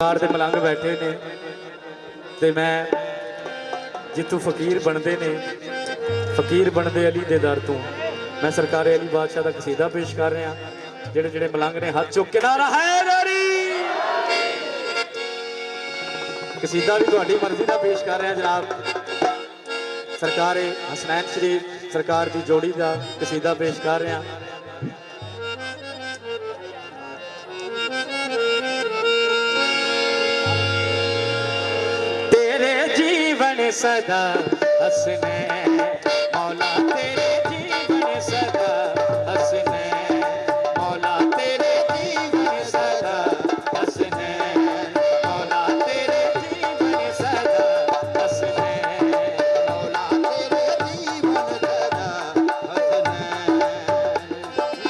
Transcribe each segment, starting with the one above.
सरकार दे मलंग बैठे ने ते मैं जितों फकीर बनते ने फकीर बनते अली दे दर तों मैं सरकार अली बादशाह का कसीदा पेश कर रहा। जेड़े जेड़े मलंग ने हाथ चुक के नारा हैदरी कसीदा भी तुहाडी मर्जी का पेश कर रहा जनाब। सरकार हसनैन शरीफ सरकार की जोड़ी का कसीदा पेश कर रहा। तेरे जीवन सदा हसने मौला तेरे जीवन सदा हसने मौला तेरे जीवन सदा हसने मौला तेरे जीवन सदा हसने मौला तेरे जीवन सदा हसने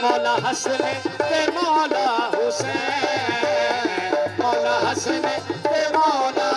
मौला हसने ते मौला हुसैन मौला हसने ते मौला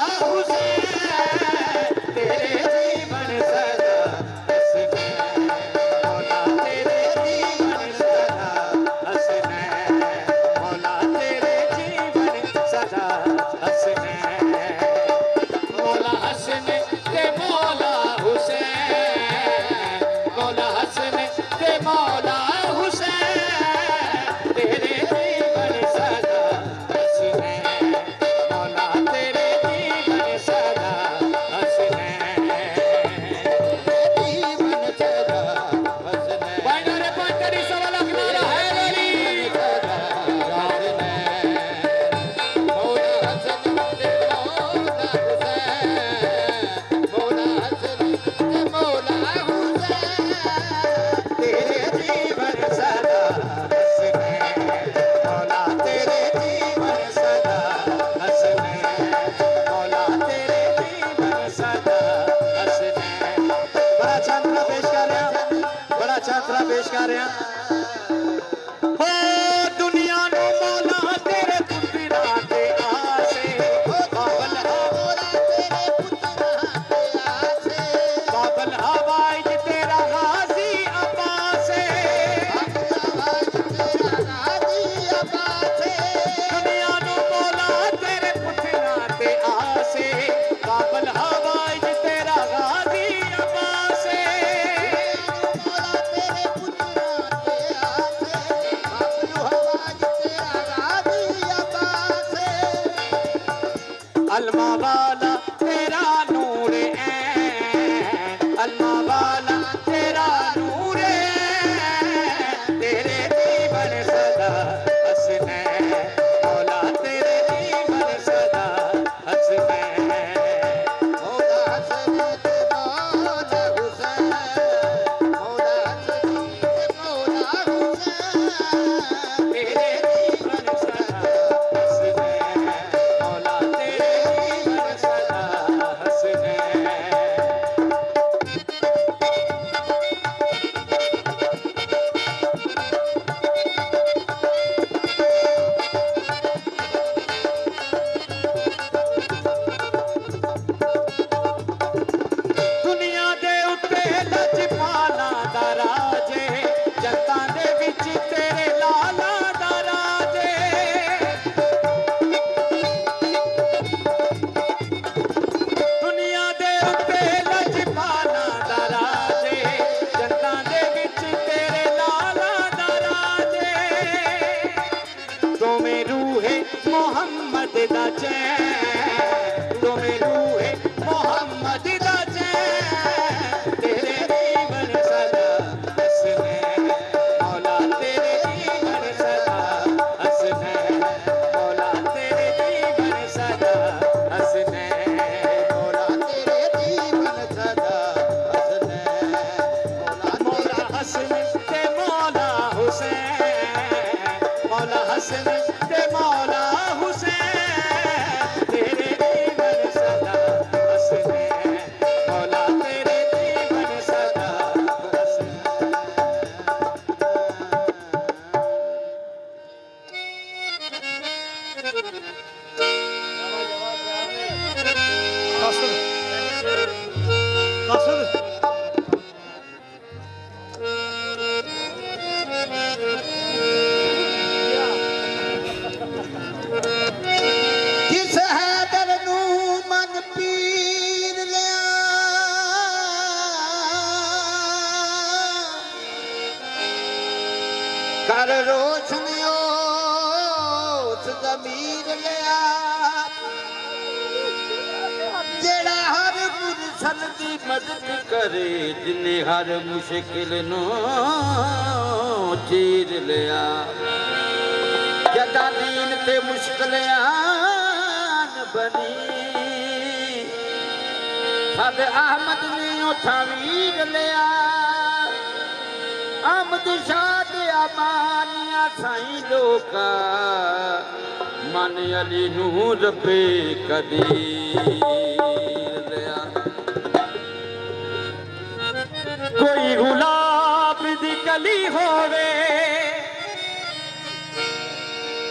पेश कर रहे हो दुनिया नो मौला तेरे पुत्रा ते आसे बाबल हवाई तेरे पुत्रा ते आसे बाबल हवाई तेरा गाजी अब्बासे तेरा गाजी अब्बासे दुनिया नो मौला तेरे पुत्रा ते आसे बाबल हवाई तेरा गाजी अब्बासे अलमा वाला तेरा नूर है अलमा वाला तेरा नूर है तेरे जीवन सदा हसने मौला तेरे जीवन सदा हसने मौला हसने ते मौला हुसैन मौला हसने ते मौला हुसैन तेरे जीवन सदा हसने मौला तेरे सदा अमीर लिया जेड़ा हर मुरसल दी मदद करे जिन्हें हर मुश्किल नो चीर लिया जदा दीन ते मुश्किल आन बनी सद अहमद ने उठा वीर लिया अहमद शाह दे अमानिया साईं लोका मन अली नू रब्बे कदीर लिया कोई गुलाब दी कली होवे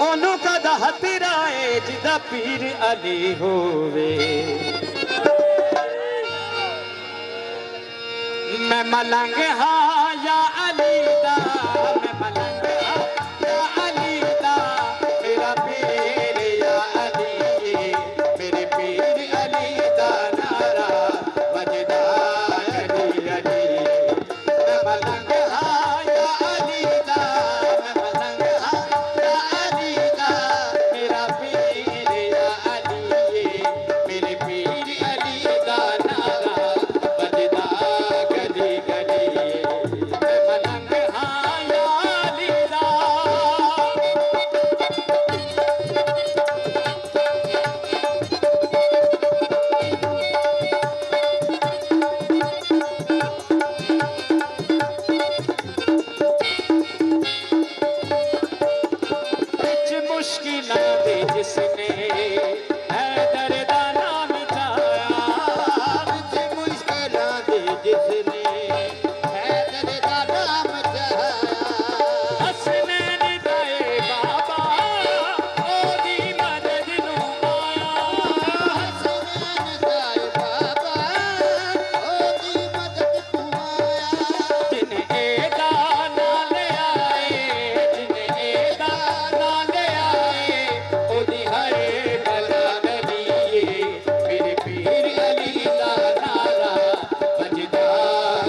ओनू कदा हतराए जिदा पीर अली होवे मैं मलंग हाँ या अली दा मैं मलंग हाँ या अली दा मेरा पीर या अली मेरे पीर अली दा नारा बजदा अली अली मैं मलंग हाँ या अली दा मैं मलंग हाँ या अली दा मेरा पीर या अली मेरे पीर अली दा नारा बजदा गली गली मैं मलंग हाँ या अली दा बिच मुश्किलां दे जिसने हैदर दा नाम जाया बिच मुश्किलां दे जिसने हैदर दा नाम जहाया हसनैन दाए बाबा ओदी मदद नू आया हसनैन दाए बाबा ओदी मदद तू आया जिन एदा नाल आए जिन एदा नाल आए ओदी हर गला गलिए मेरे पीर अली दा नारा बजदा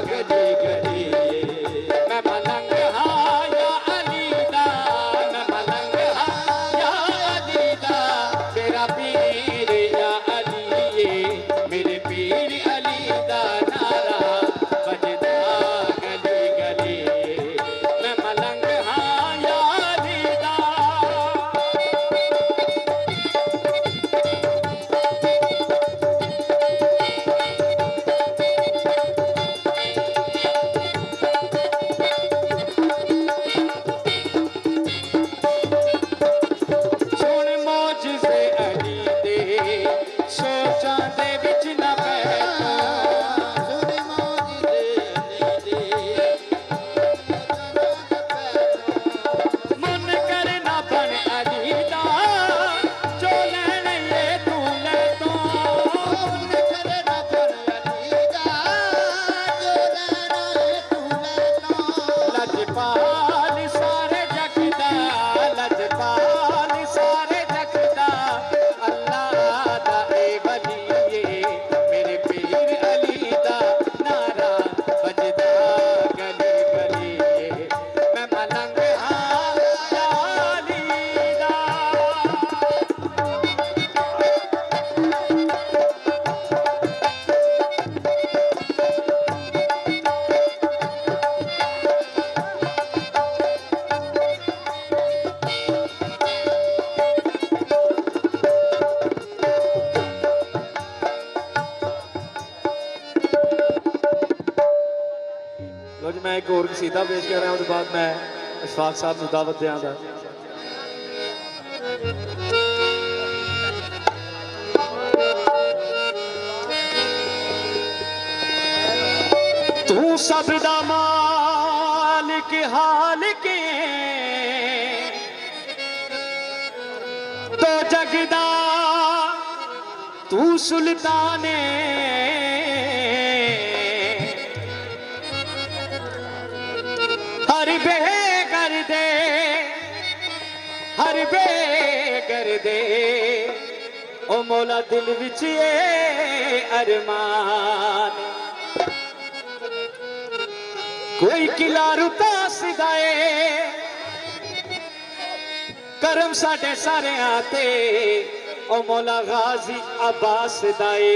गली गली मैं मलंग हाँ या अली दा मैं मलंग हाँ या अली दा मेरा पीर या अली मेरे पीर अली दा नारा बजदा गली गली मैं मलंग हाँ या अली दा सुन मौजज़े अली दे सोचां दे विच ना बैठ सुन मौजज़े अली दे मन करना बन अली दा जो लैण ये तू ले तो मन करना पर अली दा जो लेना है तू ले लो लजपाल सारे जगदा लजपाल सारे जगदा अल्लाह दा ए वलीए मेरे पीर अली दा नारा बजदा गली गली मैं मलंग हाँ या अली दा लो जी मैं एक और कसीदा पेश कर रहा हूँ उसके बाद मैं अशफाक साहब को दावत देंगा तू सब दा मालिक हाल के तो जगदा तू सुल्ताने हर बेकर दे हर बेकर दे ओ मौला दिल विच ए अरमान कोई किला रुता सिदाए करम साडे सारे आते ओ मौला गाजी अब्बास दाए